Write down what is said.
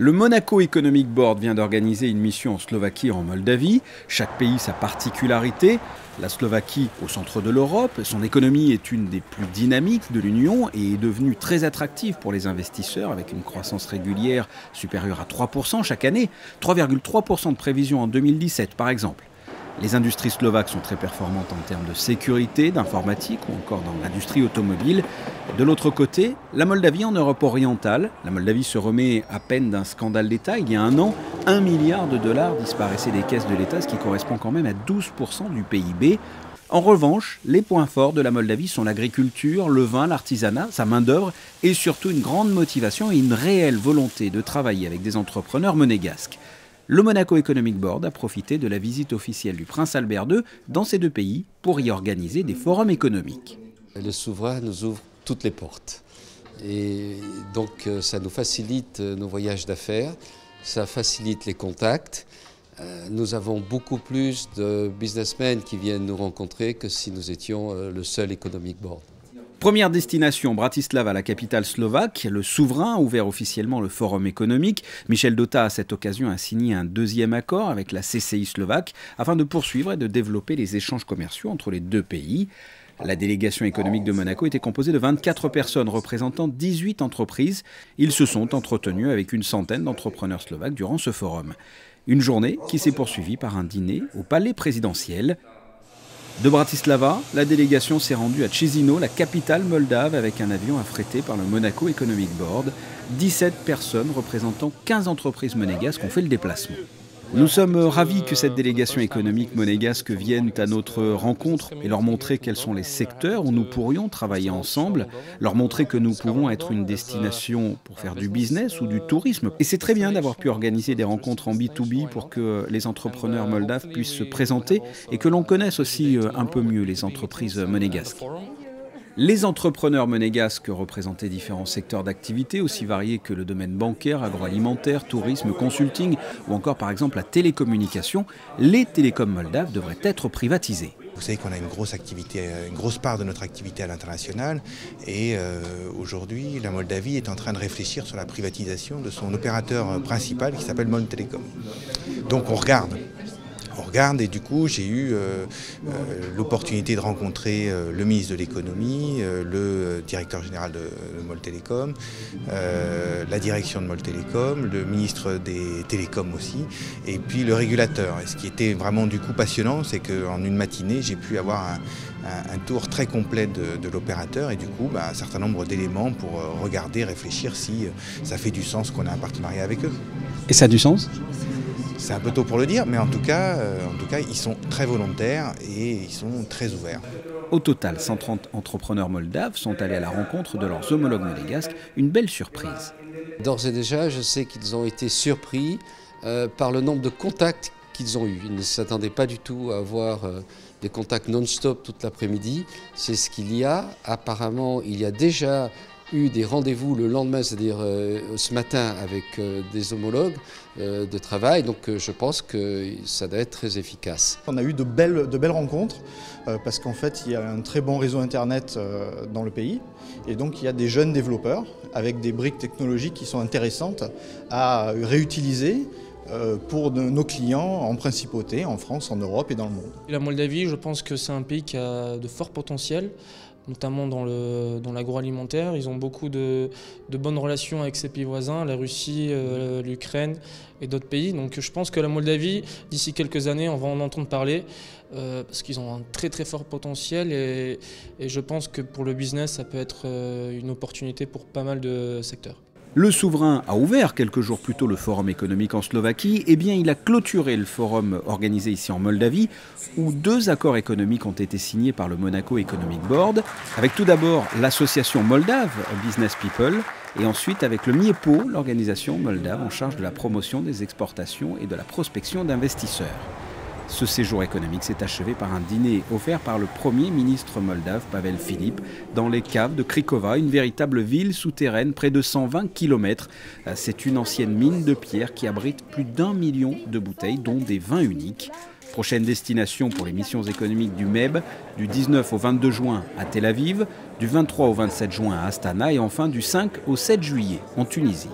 Le Monaco Economic Board vient d'organiser une mission en Slovaquie et en Moldavie. Chaque pays sa particularité. La Slovaquie au centre de l'Europe, son économie est une des plus dynamiques de l'Union et est devenue très attractive pour les investisseurs avec une croissance régulière supérieure à 3% chaque année, 3,3% de prévision en 2017 par exemple. Les industries slovaques sont très performantes en termes de sécurité, d'informatique ou encore dans l'industrie automobile. De l'autre côté, la Moldavie en Europe orientale. La Moldavie se remet à peine d'un scandale d'État. Il y a un an, 1 milliard de dollars disparaissaient des caisses de l'État, ce qui correspond quand même à 12% du PIB. En revanche, les points forts de la Moldavie sont l'agriculture, le vin, l'artisanat, sa main-d'œuvre et surtout une grande motivation et une réelle volonté de travailler avec des entrepreneurs monégasques. Le Monaco Economic Board a profité de la visite officielle du prince Albert II dans ces deux pays pour y organiser des forums économiques. Le souverain nous ouvre toutes les portes et donc ça nous facilite nos voyages d'affaires, ça facilite les contacts. Nous avons beaucoup plus de businessmen qui viennent nous rencontrer que si nous étions le seul Economic Board. Première destination, Bratislava, la capitale slovaque. Le souverain a ouvert officiellement le forum économique. Michel Dota, à cette occasion, a signé un deuxième accord avec la CCI slovaque afin de poursuivre et de développer les échanges commerciaux entre les deux pays. La délégation économique de Monaco était composée de 24 personnes représentant 18 entreprises. Ils se sont entretenus avec une centaine d'entrepreneurs slovaques durant ce forum. Une journée qui s'est poursuivie par un dîner au palais présidentiel. De Bratislava, la délégation s'est rendue à Chisinau, la capitale moldave, avec un avion affrété par le Monaco Economic Board. 17 personnes représentant 15 entreprises monégasques ont fait le déplacement. Nous sommes ravis que cette délégation économique monégasque vienne à notre rencontre et leur montrer quels sont les secteurs où nous pourrions travailler ensemble, leur montrer que nous pouvons être une destination pour faire du business ou du tourisme. Et c'est très bien d'avoir pu organiser des rencontres en B2B pour que les entrepreneurs moldaves puissent se présenter et que l'on connaisse aussi un peu mieux les entreprises monégasques. Les entrepreneurs monégasques représentaient différents secteurs d'activité, aussi variés que le domaine bancaire, agroalimentaire, tourisme, consulting ou encore par exemple la télécommunication. Les télécoms moldaves devraient être privatisés. Vous savez qu'on a une grosse part de notre activité à l'international et aujourd'hui la Moldavie est en train de réfléchir sur la privatisation de son opérateur principal qui s'appelle MOL Telecom. Donc on regarde et du coup j'ai eu l'opportunité de rencontrer le ministre de l'économie, le directeur général de MOL Telecom, la direction de MOL Telecom, le ministre des télécoms aussi et puis le régulateur. Et ce qui était vraiment du coup passionnant, c'est qu'en une matinée j'ai pu avoir un tour très complet de l'opérateur et du coup un certain nombre d'éléments pour regarder, réfléchir si ça fait du sens qu'on ait un partenariat avec eux. Et ça a du sens ? C'est un peu tôt pour le dire, mais en tout cas, ils sont très volontaires et ils sont très ouverts. Au total, 130 entrepreneurs moldaves sont allés à la rencontre de leurs homologues monégasques. Une belle surprise. D'ores et déjà, je sais qu'ils ont été surpris par le nombre de contacts qu'ils ont eus. Ils ne s'attendaient pas du tout à avoir des contacts non-stop toute l'après-midi. C'est ce qu'il y a. Apparemment, il y a déjà eu des rendez-vous le lendemain, c'est-à-dire ce matin avec des homologues de travail, donc je pense que ça doit être très efficace. On a eu de belles rencontres parce qu'en fait il y a un très bon réseau internet dans le pays et donc il y a des jeunes développeurs avec des briques technologiques qui sont intéressantes à réutiliser pour nos clients en principauté, en France, en Europe et dans le monde. La Moldavie, je pense que c'est un pays qui a de forts potentiels, notamment dans l'agroalimentaire. Ils ont beaucoup de bonnes relations avec ses pays voisins, la Russie, l'Ukraine et d'autres pays. Donc je pense que la Moldavie, d'ici quelques années, on va en entendre parler parce qu'ils ont un très très fort potentiel et je pense que pour le business, ça peut être une opportunité pour pas mal de secteurs. Le souverain a ouvert quelques jours plus tôt le forum économique en Slovaquie. Eh bien, il a clôturé le forum organisé ici en Moldavie, où 2 accords économiques ont été signés par le Monaco Economic Board, avec tout d'abord l'association moldave Business People, et ensuite avec le MIEPO, l'organisation moldave en charge de la promotion des exportations et de la prospection d'investisseurs. Ce séjour économique s'est achevé par un dîner offert par le Premier ministre moldave, Pavel Filip, dans les caves de Krikova, une véritable ville souterraine, près de 120 km. C'est une ancienne mine de pierre qui abrite plus d'1 million de bouteilles, dont des vins uniques. Prochaine destination pour les missions économiques du MEB, du 19 au 22 juin à Tel Aviv, du 23 au 27 juin à Astana et enfin du 5 au 7 juillet en Tunisie.